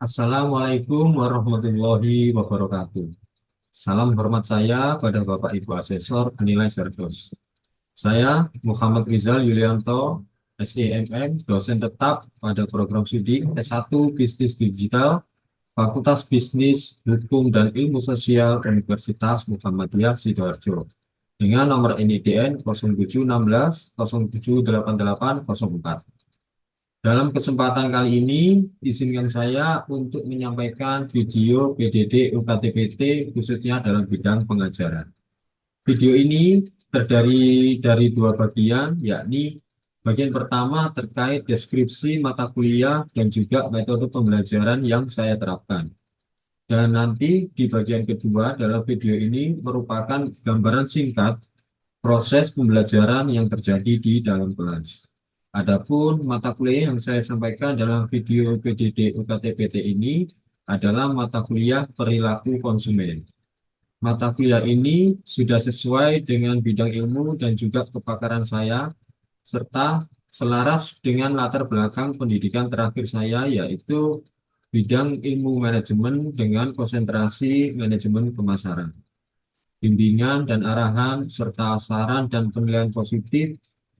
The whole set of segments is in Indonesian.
Assalamualaikum warahmatullahi wabarakatuh. Salam hormat saya pada Bapak Ibu Asesor Penilai Serdos. Saya Muhammad Rizal Yulianto, SEMM, dosen tetap pada program studi S1 Bisnis Digital, Fakultas Bisnis, Hukum, dan Ilmu Sosial Universitas Muhammadiyah Sidoarjo dengan nomor NIDN 0716 078804. Dalam kesempatan kali ini, izinkan saya untuk menyampaikan video PDD UKTPT khususnya dalam bidang pengajaran. Video ini terdiri dari dua bagian, yakni bagian pertama terkait deskripsi mata kuliah dan juga metode pembelajaran yang saya terapkan. Dan nanti di bagian kedua dalam video ini merupakan gambaran singkat proses pembelajaran yang terjadi di dalam kelas. Adapun mata kuliah yang saya sampaikan dalam video PDD UKTPT ini adalah mata kuliah perilaku konsumen. Mata kuliah ini sudah sesuai dengan bidang ilmu dan juga kepakaran saya, serta selaras dengan latar belakang pendidikan terakhir saya, yaitu bidang ilmu manajemen dengan konsentrasi manajemen pemasaran. Bimbingan dan arahan serta saran dan penilaian positif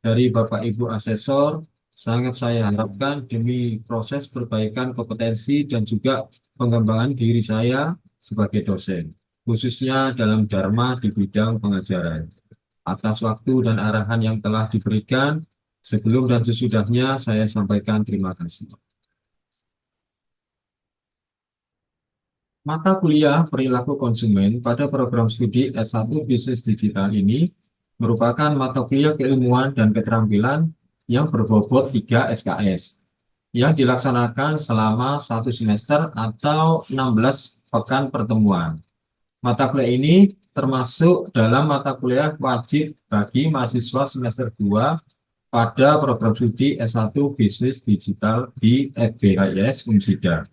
dari Bapak Ibu Asesor sangat saya harapkan demi proses perbaikan kompetensi dan juga pengembangan diri saya sebagai dosen, khususnya dalam Dharma di bidang pengajaran. Atas waktu dan arahan yang telah diberikan, sebelum dan sesudahnya saya sampaikan terima kasih. Mata kuliah perilaku konsumen pada program studi S1 Bisnis Digital ini merupakan mata kuliah keilmuan dan keterampilan yang berbobot 3 SKS yang dilaksanakan selama 1 semester atau 16 pekan pertemuan. Mata kuliah ini termasuk dalam mata kuliah wajib bagi mahasiswa semester 2 pada program studi S1 Bisnis Digital di FBHIS Unsida.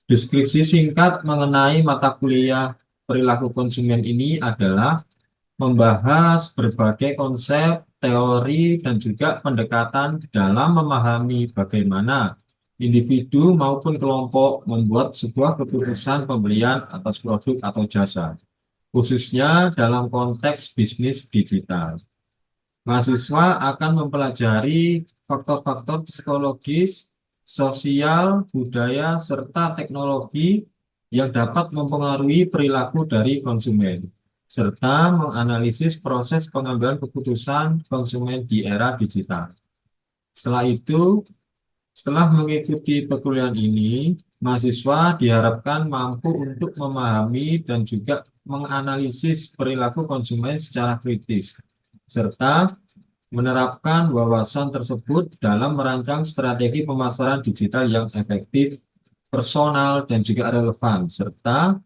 Deskripsi singkat mengenai mata kuliah perilaku konsumen ini adalah membahas berbagai konsep, teori, dan juga pendekatan dalam memahami bagaimana individu maupun kelompok membuat sebuah keputusan pembelian atas produk atau jasa, khususnya dalam konteks bisnis digital. Mahasiswa akan mempelajari faktor-faktor psikologis, sosial, budaya, serta teknologi yang dapat mempengaruhi perilaku dari konsumen, serta menganalisis proses pengambilan keputusan konsumen di era digital. Setelah itu, setelah mengikuti perkuliahan ini, mahasiswa diharapkan mampu untuk memahami dan juga menganalisis perilaku konsumen secara kritis, serta menerapkan wawasan tersebut dalam merancang strategi pemasaran digital yang efektif, personal, dan juga relevan, serta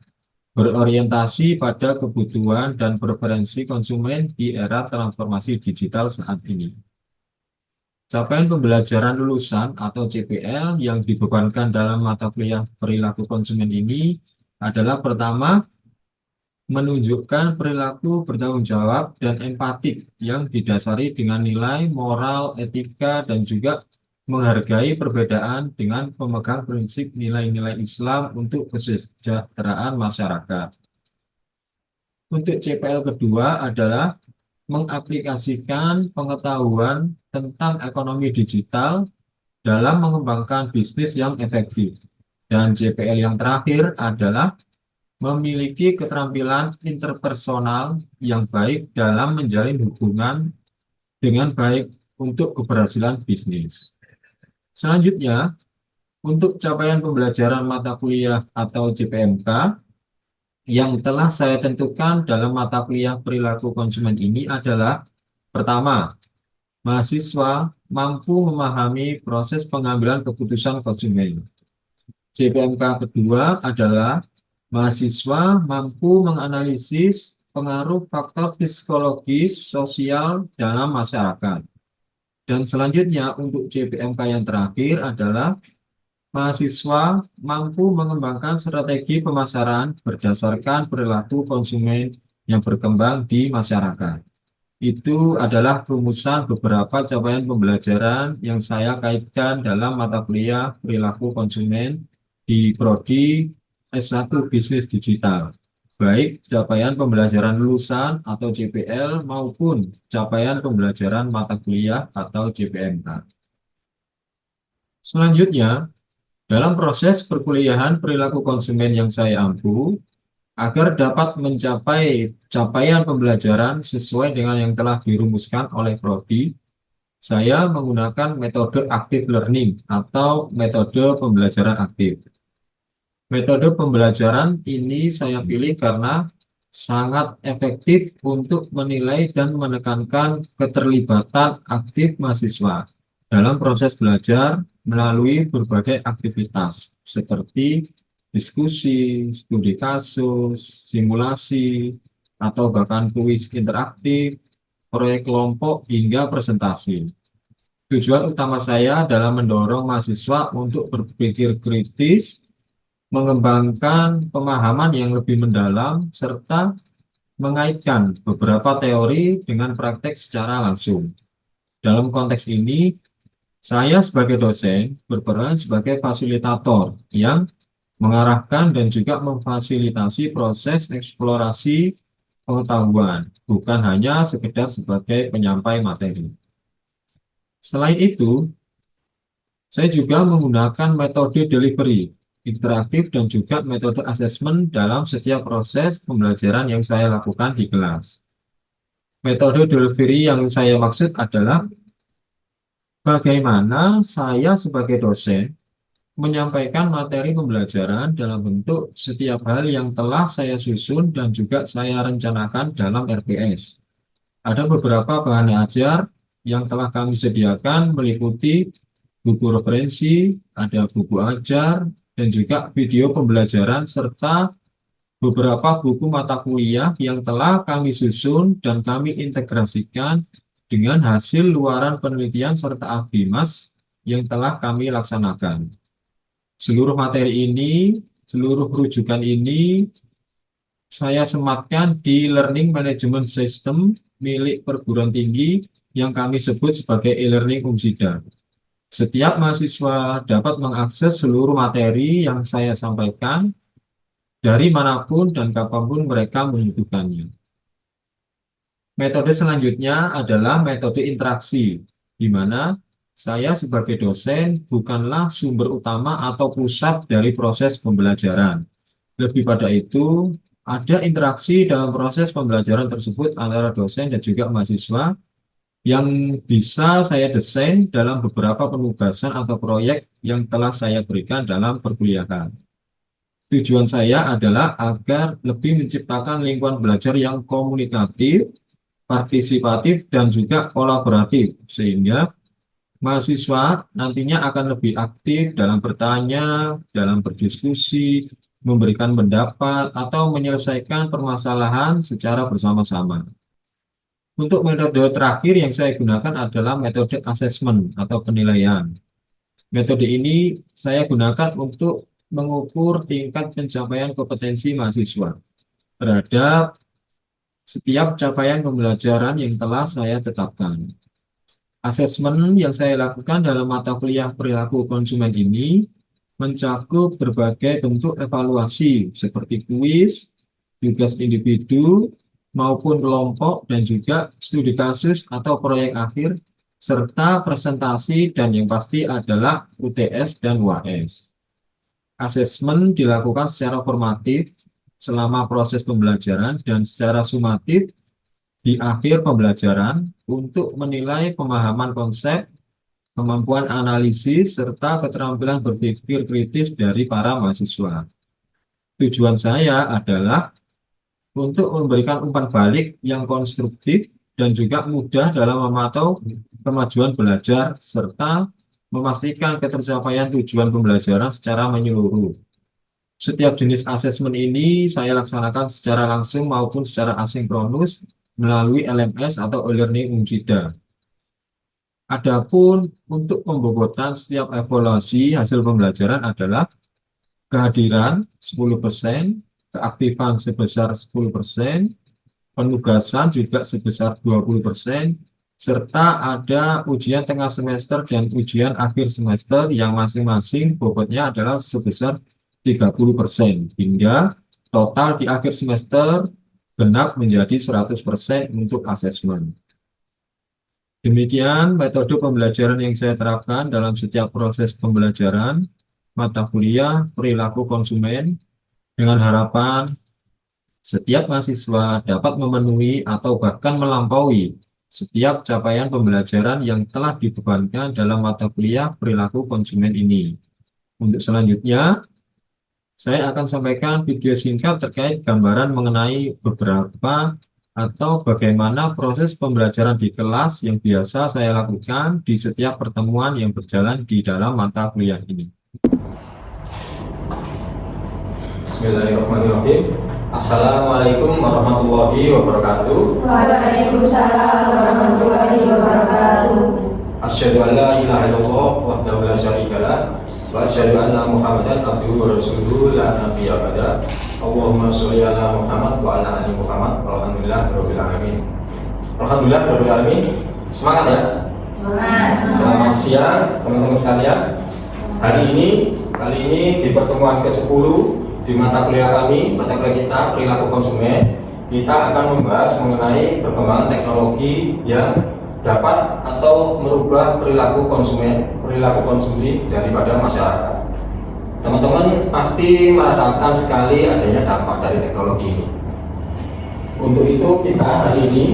berorientasi pada kebutuhan dan preferensi konsumen di era transformasi digital saat ini. Capaian pembelajaran lulusan atau CPL yang dibebankan dalam mata kuliah perilaku konsumen ini adalah pertama, menunjukkan perilaku bertanggung jawab dan empatik yang didasari dengan nilai moral, etika, dan juga menghargai perbedaan dengan pemegang prinsip nilai-nilai Islam untuk kesejahteraan masyarakat. Untuk CPL kedua adalah mengaplikasikan pengetahuan tentang ekonomi digital dalam mengembangkan bisnis yang efektif. Dan CPL yang terakhir adalah memiliki keterampilan interpersonal yang baik dalam menjalin hubungan dengan baik untuk keberhasilan bisnis. Selanjutnya, untuk capaian pembelajaran mata kuliah atau CPMK yang telah saya tentukan dalam mata kuliah perilaku konsumen ini adalah pertama, mahasiswa mampu memahami proses pengambilan keputusan konsumen. CPMK kedua adalah mahasiswa mampu menganalisis pengaruh faktor psikologis sosial dalam masyarakat. Dan selanjutnya untuk CPMK yang terakhir adalah mahasiswa mampu mengembangkan strategi pemasaran berdasarkan perilaku konsumen yang berkembang di masyarakat. Itu adalah rumusan beberapa capaian pembelajaran yang saya kaitkan dalam mata kuliah perilaku konsumen di Prodi S1 Bisnis Digital, baik capaian pembelajaran lulusan atau CPL maupun capaian pembelajaran mata kuliah atau CPMK. Selanjutnya, dalam proses perkuliahan perilaku konsumen yang saya ampu, agar dapat mencapai capaian pembelajaran sesuai dengan yang telah dirumuskan oleh Prodi, saya menggunakan metode active learning atau metode pembelajaran aktif. Metode pembelajaran ini saya pilih karena sangat efektif untuk menilai dan menekankan keterlibatan aktif mahasiswa dalam proses belajar melalui berbagai aktivitas seperti diskusi, studi kasus, simulasi, atau bahkan kuis interaktif, proyek kelompok, hingga presentasi. Tujuan utama saya adalah mendorong mahasiswa untuk berpikir kritis, mengembangkan pemahaman yang lebih mendalam, serta mengaitkan beberapa teori dengan praktek secara langsung. Dalam konteks ini, saya sebagai dosen berperan sebagai fasilitator yang mengarahkan dan juga memfasilitasi proses eksplorasi pengetahuan, bukan hanya sekedar sebagai penyampai materi. Selain itu, saya juga menggunakan metode delivery, interaktif, dan juga metode asesmen dalam setiap proses pembelajaran yang saya lakukan di kelas. Metode delivery yang saya maksud adalah bagaimana saya sebagai dosen menyampaikan materi pembelajaran dalam bentuk setiap hal yang telah saya susun dan juga saya rencanakan dalam RPS. Ada beberapa bahan ajar yang telah kami sediakan meliputi buku referensi, ada buku ajar, dan juga video pembelajaran, serta beberapa buku mata kuliah yang telah kami susun dan kami integrasikan dengan hasil luaran penelitian serta AFIMAS yang telah kami laksanakan. Seluruh materi ini, seluruh rujukan ini, saya sematkan di Learning Management System milik perguruan tinggi yang kami sebut sebagai e-learning Umsida. Setiap mahasiswa dapat mengakses seluruh materi yang saya sampaikan dari manapun dan kapanpun mereka membutuhkannya. Metode selanjutnya adalah metode interaksi, di mana saya sebagai dosen bukanlah sumber utama atau pusat dari proses pembelajaran. Lebih pada itu, ada interaksi dalam proses pembelajaran tersebut antara dosen dan juga mahasiswa yang bisa saya desain dalam beberapa penugasan atau proyek yang telah saya berikan dalam perkuliahan. Tujuan saya adalah agar lebih menciptakan lingkungan belajar yang komunikatif, partisipatif, dan juga kolaboratif, sehingga mahasiswa nantinya akan lebih aktif dalam bertanya, dalam berdiskusi, memberikan pendapat, atau menyelesaikan permasalahan secara bersama-sama. Untuk metode terakhir yang saya gunakan adalah metode asesmen atau penilaian. Metode ini saya gunakan untuk mengukur tingkat pencapaian kompetensi mahasiswa terhadap setiap capaian pembelajaran yang telah saya tetapkan. Asesmen yang saya lakukan dalam mata kuliah perilaku konsumen ini mencakup berbagai bentuk evaluasi seperti kuis, tugas individu, maupun kelompok, dan juga studi kasus atau proyek akhir, serta presentasi, dan yang pasti adalah UTS dan UAS. Asesmen dilakukan secara formatif selama proses pembelajaran dan secara sumatif di akhir pembelajaran untuk menilai pemahaman konsep, kemampuan analisis, serta keterampilan berpikir kritis dari para mahasiswa. Tujuan saya adalah untuk memberikan umpan balik yang konstruktif dan juga mudah dalam memantau kemajuan belajar serta memastikan ketercapaian tujuan pembelajaran secara menyeluruh. Setiap jenis asesmen ini saya laksanakan secara langsung maupun secara asinkronus melalui LMS atau e-learning Umsida. Adapun untuk pembobotan setiap evaluasi hasil pembelajaran adalah kehadiran 10%, keaktifan sebesar 10%, penugasan juga sebesar 20%, serta ada ujian tengah semester dan ujian akhir semester yang masing-masing bobotnya adalah sebesar 30%, hingga total di akhir semester genap menjadi 100% untuk asesmen. Demikian metode pembelajaran yang saya terapkan dalam setiap proses pembelajaran mata kuliah perilaku konsumen, dengan harapan setiap mahasiswa dapat memenuhi atau bahkan melampaui setiap capaian pembelajaran yang telah dibebankan dalam mata kuliah perilaku konsumen ini. Untuk selanjutnya, saya akan sampaikan video singkat terkait gambaran mengenai beberapa atau bagaimana proses pembelajaran di kelas yang biasa saya lakukan di setiap pertemuan yang berjalan di dalam mata kuliah ini. Bismillahirrahmanirrahim. Assalamualaikum warahmatullahi wabarakatuh. Waalaikumsalam warahmatullahi wabarakatuh. Asyhadu an la ilaha illallah wahdahu la syarika lah wa asyhadu anna Muhammadan abduhu wa rasuluhu la nabiyya ba'da. Allahumma sholli ala Muhammad wa ala ali Muhammad. Alhamdulillahirabbil alamin. Alhamdulillahirabbil alamin. Semangat ya. Semangat. Selamat siang teman-teman sekalian. Kali ini di pertemuan ke-10 di mata kuliah kami, mata kuliah kita perilaku konsumen, kita akan membahas mengenai perkembangan teknologi yang dapat atau merubah perilaku konsumen, perilaku konsumsi daripada masyarakat. Teman-teman pasti merasakan sekali adanya dampak dari teknologi ini. Untuk itu kita hari ini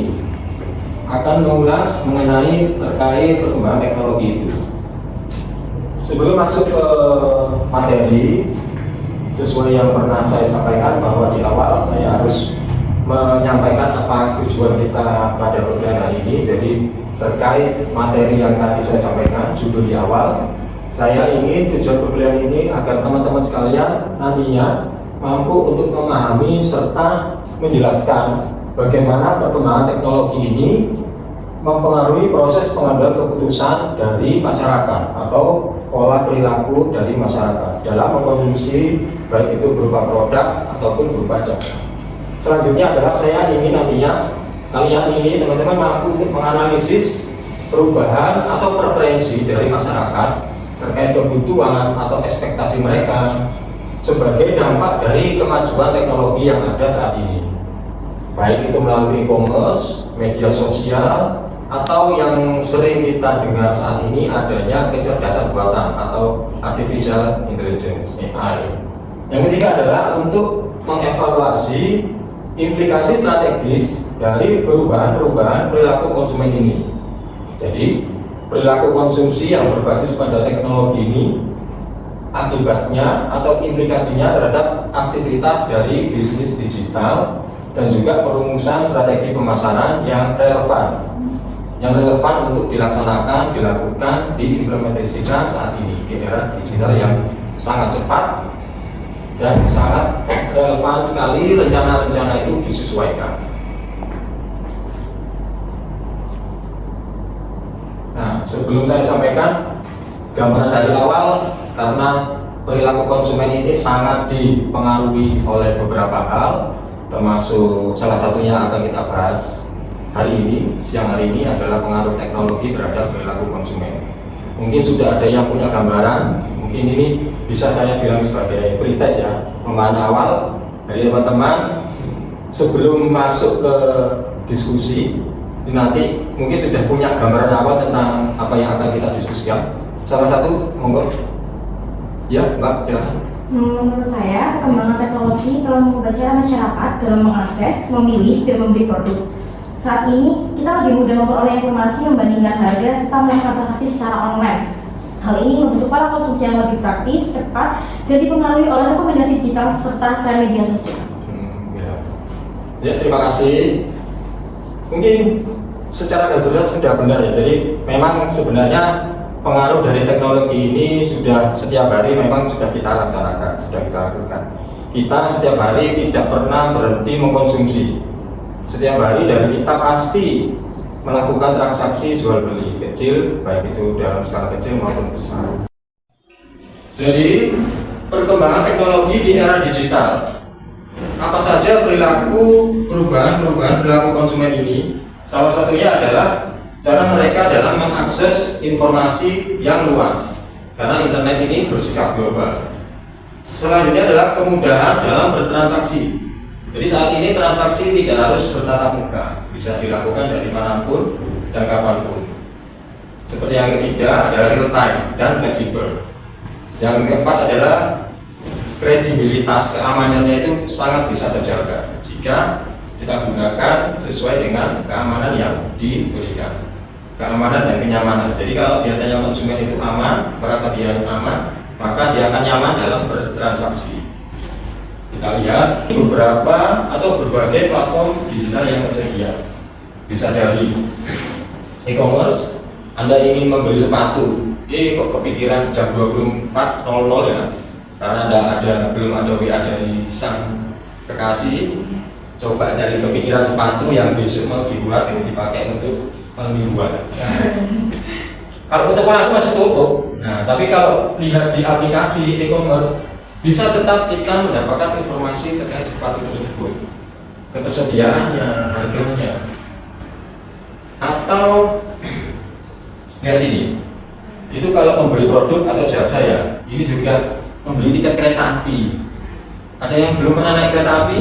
akan mengulas mengenai terkait perkembangan teknologi itu. Sebelum masuk ke materi, sesuai yang pernah saya sampaikan bahwa di awal saya harus menyampaikan apa tujuan kita pada program hari ini. Jadi terkait materi yang tadi saya sampaikan, judul di awal, saya ingin tujuan perkuliahan ini agar teman-teman sekalian nantinya mampu untuk memahami serta menjelaskan bagaimana perkembangan teknologi ini mempengaruhi proses pengambilan keputusan dari masyarakat atau pola perilaku dari masyarakat dalam mengkonsumsi baik itu berupa produk ataupun berupa jasa. Selanjutnya adalah saya ingin nantinya kalian ini teman-teman mampu menganalisis perubahan atau preferensi dari masyarakat terkait kebutuhan atau ekspektasi mereka sebagai dampak dari kemajuan teknologi yang ada saat ini, baik itu melalui e-commerce, media sosial, atau yang sering kita dengar saat ini adanya kecerdasan buatan atau artificial intelligence (AI). Yang ketiga adalah untuk mengevaluasi implikasi strategis dari perubahan-perubahan perilaku konsumen ini. Jadi perilaku konsumsi yang berbasis pada teknologi ini akibatnya atau implikasinya terhadap aktivitas dari bisnis digital dan juga perumusan strategi pemasaran yang relevan untuk dilaksanakan, dilakukan, diimplementasikan saat ini di era digital yang sangat cepat dan sangat relevan sekali. Rencana-rencana itu disesuaikan. Nah, sebelum saya sampaikan gambaran dari awal, karena perilaku konsumen ini sangat dipengaruhi oleh beberapa hal, termasuk salah satunya akan kita bahas hari ini, siang hari ini adalah pengaruh teknologi terhadap perilaku konsumen. Mungkin sudah ada yang punya gambaran, mungkin ini bisa saya bilang sebagai pretest ya, pemahaman awal dari teman-teman sebelum masuk ke diskusi. Nanti mungkin sudah punya gambaran awal tentang apa yang akan kita diskusikan. Salah satu, monggo. Ya, Mbak, silakan. Menurut saya, perkembangan teknologi telah mengubah cara masyarakat dalam mengakses, memilih, dan membeli produk. Saat ini, kita lebih mudah memperoleh informasi, membandingkan harga, serta melakukan transaksi secara online. Hal ini membentuk pola konsumsi yang lebih praktis, cepat, dan dipengaruhi oleh rekomendasi digital serta tren media sosial. Ya, terima kasih. Mungkin secara garis sudah benar ya. Jadi memang sebenarnya pengaruh dari teknologi ini sudah setiap hari memang sudah kita laksanakan, sudah kita lakukan. Kita setiap hari tidak pernah berhenti mengkonsumsi. Setiap hari dari kita pasti melakukan transaksi jual beli kecil, baik itu dalam skala kecil maupun besar. Jadi perkembangan teknologi di era digital, apa saja perubahan perilaku konsumen ini? Salah satunya adalah cara mereka dalam mengakses informasi yang luas, karena internet ini bersikap global. Selanjutnya adalah kemudahan dalam bertransaksi. Jadi saat ini transaksi tidak harus bertatap muka, bisa dilakukan dari manapun dan kapanpun. Seperti yang ketiga adalah real time dan fleksibel. Yang keempat adalah kredibilitas, keamanannya itu sangat bisa terjaga jika kita gunakan sesuai dengan keamanan yang diberikan. Keamanan dan kenyamanan. Jadi kalau biasanya konsumen itu aman, merasa dia aman, maka dia akan nyaman dalam bertransaksi. Kita lihat beberapa atau berbagai platform digital yang tersedia. Bisa dari e-commerce, Anda ingin membeli sepatu, kok kepikiran jam 24.00 ya, karena belum ada WA dari sang kekasih, coba cari kepikiran sepatu yang besok mau dibuat yang dipakai untuk mingguan. Kalau ketemu langsung masih tutup. Nah, tapi kalau lihat di aplikasi e-commerce, bisa tetap kita mendapatkan informasi terkait sepatu tersebut, ketersediaannya, harganya, atau lihat ini. Itu kalau membeli produk atau jasa ya. Ini juga membeli tiket kereta api. Ada yang belum pernah naik kereta api?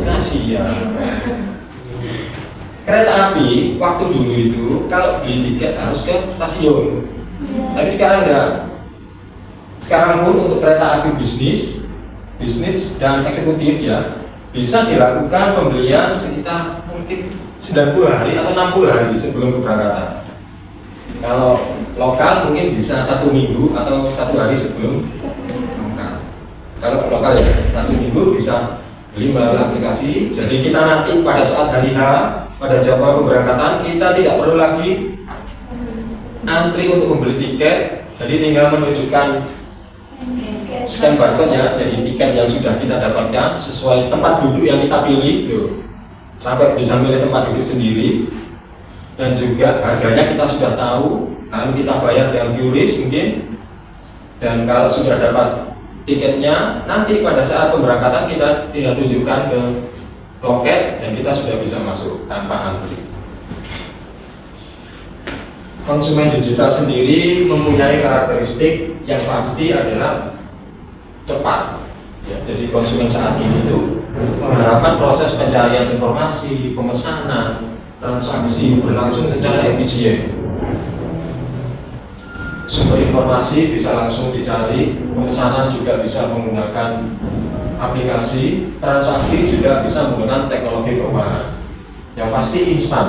Kasihan. Kereta api waktu dulu itu kalau beli tiket harus ke stasiun. Tapi sekarang enggak. Sekarang pun untuk kereta api bisnis dan eksekutif ya, bisa dilakukan pembelian sekitar mungkin 90 hari atau 60 hari sebelum keberangkatan. Kalau lokal mungkin bisa 1 minggu atau 1 hari sebelum berangkat. Kalau lokal ya 1 minggu bisa beli melalui aplikasi. Jadi kita nanti pada saat hari H, pada jadwal keberangkatan, kita tidak perlu lagi antri untuk membeli tiket. Jadi tinggal menunjukkan scan barcode ya, jadi tiket yang sudah kita dapatkan sesuai tempat duduk yang kita pilih, sampai bisa milih tempat duduk sendiri, dan juga harganya kita sudah tahu, lalu kita bayar dengan QRIS mungkin, dan kalau sudah dapat tiketnya, nanti pada saat pemberangkatan kita tinggal tunjukkan ke loket dan kita sudah bisa masuk tanpa antri. Konsumen digital sendiri mempunyai karakteristik yang pasti adalah cepat. Ya, jadi konsumen saat ini itu mengharapkan proses pencarian informasi, pemesanan, transaksi berlangsung secara efisien. Sumber informasi bisa langsung dicari, pemesanan juga bisa menggunakan aplikasi, transaksi juga bisa menggunakan teknologi keuangan. Yang pasti instan.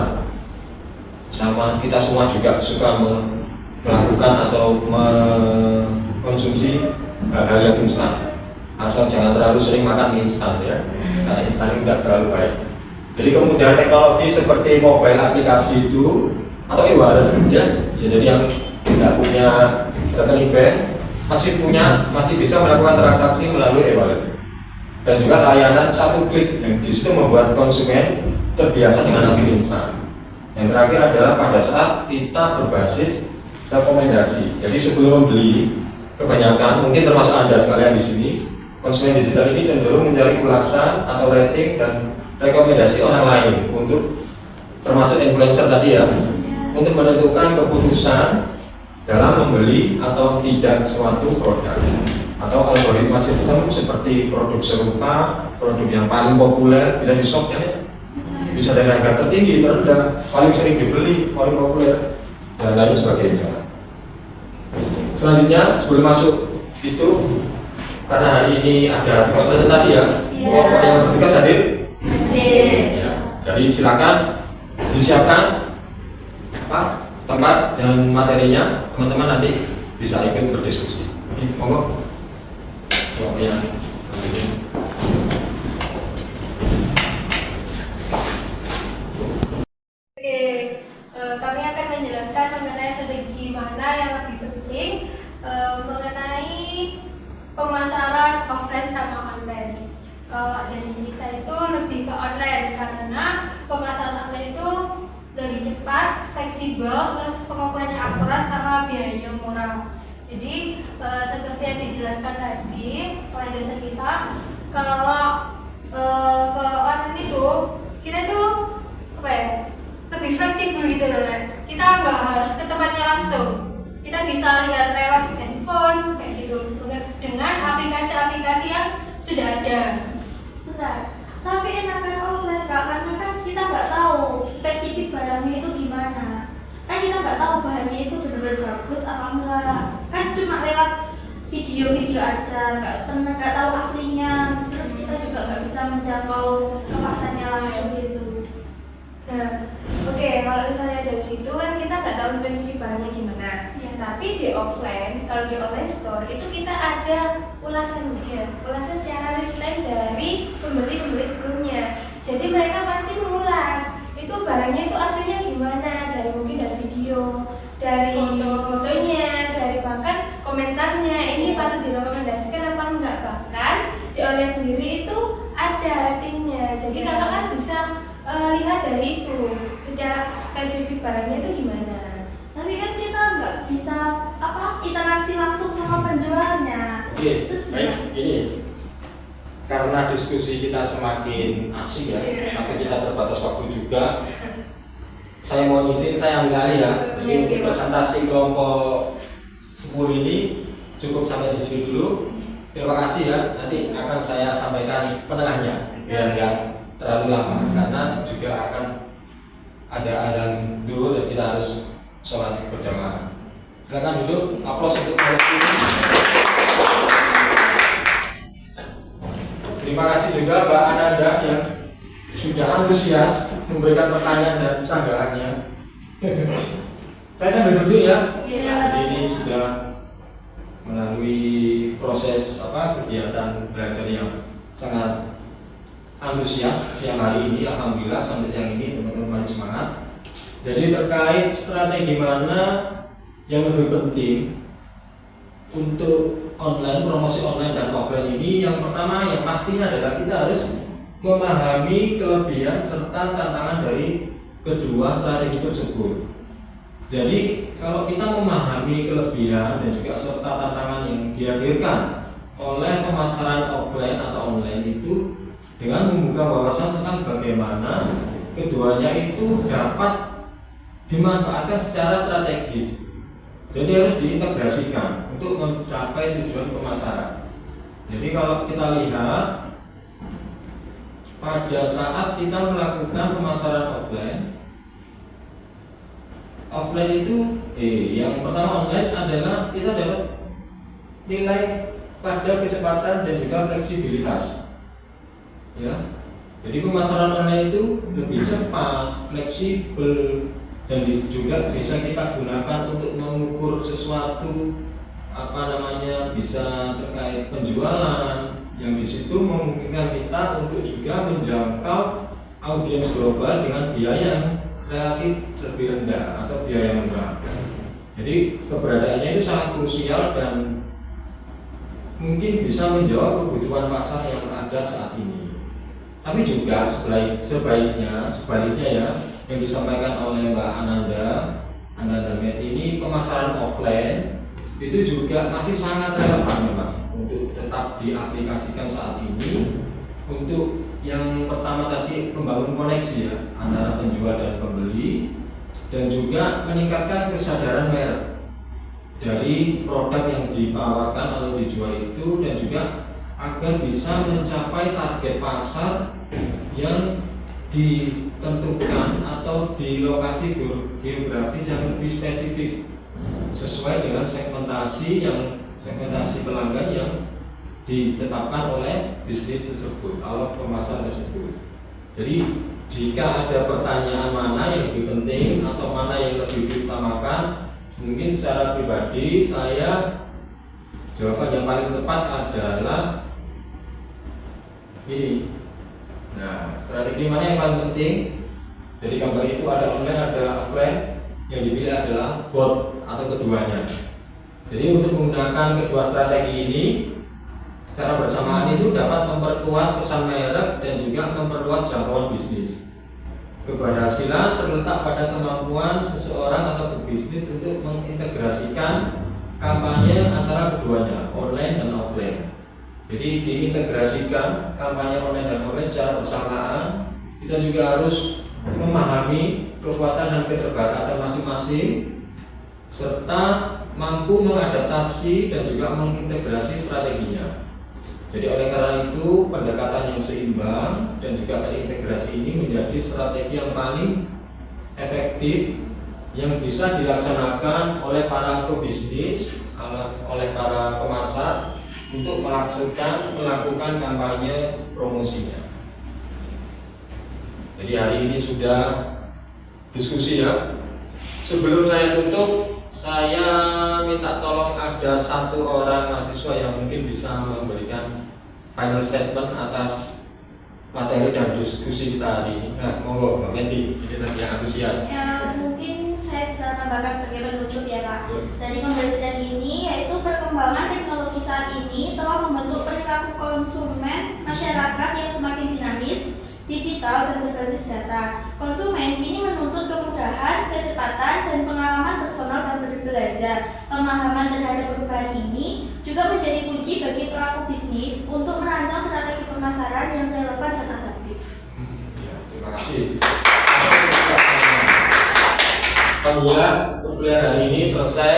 Sama kita semua juga suka melakukan atau mengkonsumsi hal-hal yang instan. Asal jangan terlalu sering makan mie instan ya, karena instan tidak terlalu baik. Jadi kemudian teknologi seperti mobile aplikasi itu atau e-wallet ya, jadi yang tidak punya rekening bank masih bisa melakukan transaksi melalui e-wallet. Dan juga layanan 1 klik yang disitu membuat konsumen terbiasa dengan hasil instan. Yang terakhir adalah pada saat kita berbasis rekomendasi. Jadi sebelum membeli, kebanyakan mungkin termasuk Anda sekalian di sini, konsumen digital ini cenderung mencari ulasan atau rating dan rekomendasi orang lain untuk termasuk influencer tadi ya, untuk menentukan keputusan dalam membeli atau tidak suatu produk. Atau algoritma sistem seperti produk serupa, produk yang paling populer bisa di-shop ya, bisa dari harga tertinggi, terendah, paling sering dibeli, paling populer, dan lain sebagainya. Selanjutnya sebelum masuk itu, karena hari ini ada tugas presentasi ya, yang bertugas hadir. Ya, jadi silakan disiapkan tempat dan materinya, teman-teman nanti bisa ikut berdiskusi. Monggo. Oke, kami akan menjelaskan mengenai strategi mana yang lebih penting mengenai pemasaran offline sama online. Kalau dari kita itu lebih ke online karena pemasaran online itu lebih cepat, fleksibel, terus pengukurannya akurat sama biayanya murah. Jadi seperti yang dijelaskan tadi oleh dosen kita, kalau ke online itu kita tuh apa ya, lebih fleksibel gitu loh kan. Kita nggak harus ke tempatnya langsung, kita bisa lihat lewat handphone kayak gitu dengan dengan aplikasi-aplikasi yang sudah ada. Sebentar. Tapi enakan offline Kak, karena kan kita nggak tahu spesifik barangnya itu gimana. Kan kita nggak tahu bahannya itu benar-benar bagus apa enggak. Kan cuma lewat video-video aja, nggak tahu aslinya. Terus kita juga nggak bisa menjangkau kemasannya langsung gitu. Nah, oke, kalau misalnya dari situ kan kita nggak tahu spesifik barangnya gimana. Iya. Tapi di offline, kalau di online store itu kita ada ulasannya, ulasan secara real time dari pembeli-pembeli sebelumnya. Jadi mereka pasti mengulas itu barangnya itu aslinya gimana, dari mungkin dari video, dari fotonya, dari bahkan komentarnya. Ini patut direkomendasikan apa enggak, bahkan di online sendiri itu ada ratingnya. Jadi kakak kan bisa lihat dari itu secara spesifik barangnya itu gimana. Tapi kan kita nggak bisa interaksi langsung sama penjualnya. Oke, Terus baik, ini karena diskusi kita semakin asik ya, tapi kita terbatas waktu juga. Saya mau izin, saya ambil alih ya. Jadi untuk presentasi kelompok 10 ini cukup sampai di sini dulu. Terima kasih ya. Nanti akan saya sampaikan penengahnya biar nggak terlalu lama, karena juga akan ada adzan dulu dan kita harus sholat berjamaah. Silakan duduk, aplaus untuk kelompok ini. Terima kasih juga Mbak Ananda yang sudah antusias memberikan pertanyaan dan sanggahannya. Saya sambil duduk ya. Jadi ini sudah melalui proses kegiatan belajar yang sangat antusias siang hari ini. Alhamdulillah sampai siang ini teman-teman masih semangat. Jadi terkait strategi mana yang lebih penting untuk online, promosi online dan offline ini, yang pertama yang pastinya adalah kita harus memahami kelebihan serta tantangan dari kedua strategi tersebut. Jadi kalau kita memahami kelebihan dan juga serta tantangan yang dihadirkan oleh pemasaran offline atau online itu, dengan membuka wawasan tentang bagaimana keduanya itu dapat dimanfaatkan secara strategis. Jadi harus diintegrasikan untuk mencapai tujuan pemasaran. Jadi kalau kita lihat pada saat kita melakukan pemasaran offline itu yang pertama online adalah kita dapat nilai pada kecepatan dan juga fleksibilitas. Ya. Jadi pemasaran online itu lebih cepat, fleksibel, dan juga bisa kita gunakan untuk mengukur sesuatu bisa terkait penjualan, yang di situ memungkinkan kita untuk juga menjangkau audiens global dengan biaya yang relatif lebih rendah atau biaya yang murah. Jadi keberadaannya itu sangat krusial dan mungkin bisa menjawab kebutuhan pasar yang ada saat ini. Tapi juga sebaliknya ya, yang disampaikan oleh Mbak Ananda Met ini, pemasaran offline itu juga masih sangat relevan memang untuk tetap diaplikasikan saat ini. Untuk yang pertama tadi, membangun koneksi ya antara penjual dan pembeli, dan juga meningkatkan kesadaran merek dari produk yang ditawarkan atau dijual itu, dan juga agar bisa mencapai target pasar yang ditentukan atau di lokasi geografis yang lebih spesifik sesuai dengan segmentasi pelanggan yang ditetapkan oleh bisnis tersebut atau pemasaran tersebut. Jadi jika ada pertanyaan mana yang lebih penting atau mana yang lebih diutamakan, mungkin secara pribadi saya jawaban yang paling tepat adalah ini. Nah, strategi mana yang paling penting? Jadi gambar itu ada online, ada offline. Yang dipilih adalah both atau keduanya. Jadi untuk menggunakan kedua strategi ini secara bersamaan itu dapat memperkuat pesan merek dan juga memperluas jangkauan bisnis. Keberhasilan terletak pada kemampuan seseorang atau pebisnis untuk mengintegrasikan kampanye antara keduanya, online dan offline. Jadi diintegrasikan kampanye online dan offline secara bersamaan. Kita juga harus memahami kekuatan dan keterbatasan masing-masing serta mampu mengadaptasi dan juga mengintegrasi strateginya. Jadi oleh karena itu pendekatan yang seimbang dan juga terintegrasi ini menjadi strategi yang paling efektif yang bisa dilaksanakan oleh para pebisnis, oleh para pemasar untuk melakukan kampanye promosinya. Jadi hari ini sudah diskusi ya. Sebelum saya tutup, saya minta tolong ada satu orang mahasiswa yang mungkin bisa memberikan final statement atas materi dan diskusi kita hari ini. Nah, monggo Mbak Meti, ini tadi yang antusias. Ya, mungkin saya bisa tambahkan sebagai penutup ya Kak. Dari pembelajaran ini yaitu perkembangan teknologi saat ini telah membentuk perilaku konsumen masyarakat yang semakin dinamis, digital dan berbasis data. Konsumen kini menuntut kemudahan, kecepatan, dan pengalaman personal dalam berbelanja. Pemahaman terhadap perubahan ini juga menjadi kunci bagi pelaku bisnis untuk merancang strategi pemasaran yang relevan dan adaptif. Ya, terima kasih. Alhamdulillah perkuliahan hari ini selesai,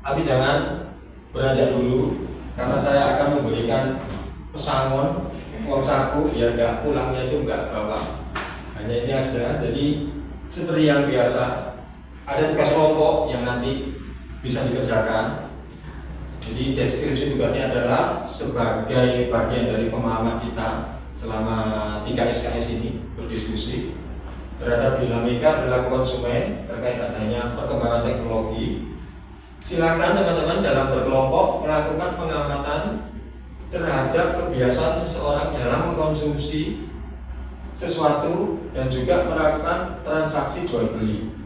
tapi jangan beranjak dulu karena saya akan memberikan pesangon uang saku biar nggak pulangnya itu nggak bawa, hanya ini aja. Jadi seperti yang biasa ada tugas kelompok yang nanti bisa dikerjakan. Jadi deskripsi tugasnya adalah sebagai bagian dari pemahaman kita selama 3 SKS ini berdiskusi terhadap dinamika perilaku konsumen terkait adanya perkembangan teknologi. Silakan teman-teman dalam berkelompok melakukan pengamatan terhadap kebiasaan seseorang dalam mengkonsumsi sesuatu dan juga melakukan transaksi jual beli.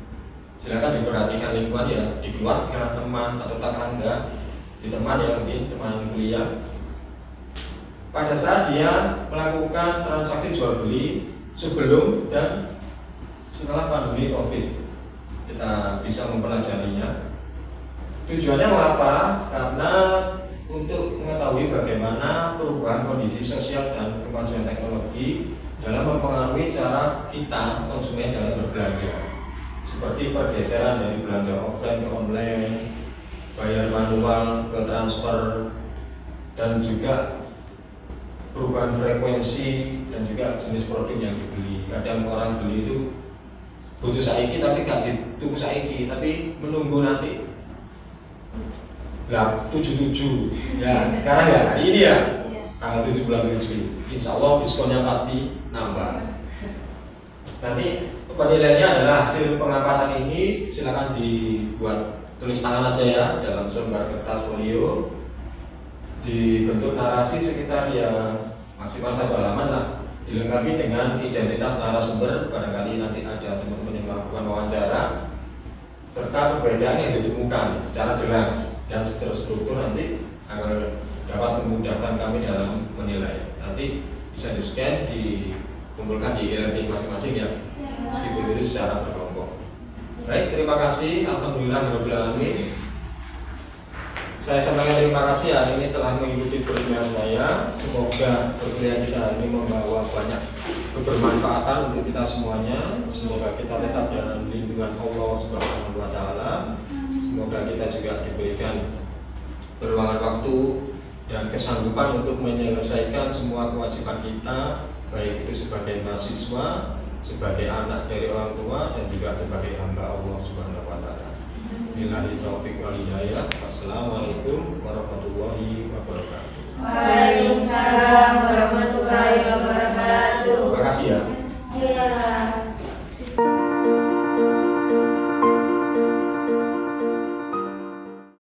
Silakan diperhatikan lingkungan ya, di keluarga, teman atau tetangga, di teman ya mungkin teman kuliah. Pada saat dia melakukan transaksi jual beli sebelum dan setelah pandemi COVID, kita bisa mempelajarinya. Tujuannya apa? Karena untuk mengetahui bagaimana perubahan kondisi sosial dan kemajuan teknologi dalam mempengaruhi cara kita konsumen dalam berbelanja, seperti pergeseran dari belanja offline ke online, bayar manual ke transfer, dan juga perubahan frekuensi dan juga jenis produk yang dibeli. Kadang orang beli itu butuh saiki tapi gak ditunggu saiki, tapi menunggu nanti. Lah 77 ya sekarang ya hari ini ya tanggal 7 bulan 7, insya Allah diskonnya pasti nambah. Nanti penilaiannya adalah hasil pengamatan ini, silakan dibuat tulis tangan aja ya dalam selembar kertas folio, dibentuk narasi sekitar ya maksimal 1 halaman lah, dilengkapi dengan identitas narasumber, barangkali nanti ada teman-teman yang melakukan wawancara, serta perbedaan yang ditemukan secara jelas dan terstruktur nanti agar dapat memudahkan kami dalam menilai. Nanti bisa di-scan, dikumpulkan di e-learning masing-masing ya, meskipun itu secara berkelompok. Baik, terima kasih. Alhamdulillahirrahmanirrahim. Saya sampaikan terima kasih hari ini telah mengikuti perkuliahan saya. Semoga perkuliahan kita hari ini membawa banyak kebermanfaatan untuk kita semuanya. Semoga kita tetap dalam lindungan Allah Subhanahu wa Ta'ala. Semoga kita juga diberikan peluangan waktu dan kesanggupan untuk menyelesaikan semua kewajiban kita, baik itu sebagai mahasiswa, sebagai anak dari orang tua, dan juga sebagai hamba Allah Subhanahu wa Ta'ala. Billahi taufiq wal hidayah. Wassalamualaikum warahmatullahi wabarakatuh. Waalaikumsalam warahmatullahi wabarakatuh. Terima kasih ya. Iya.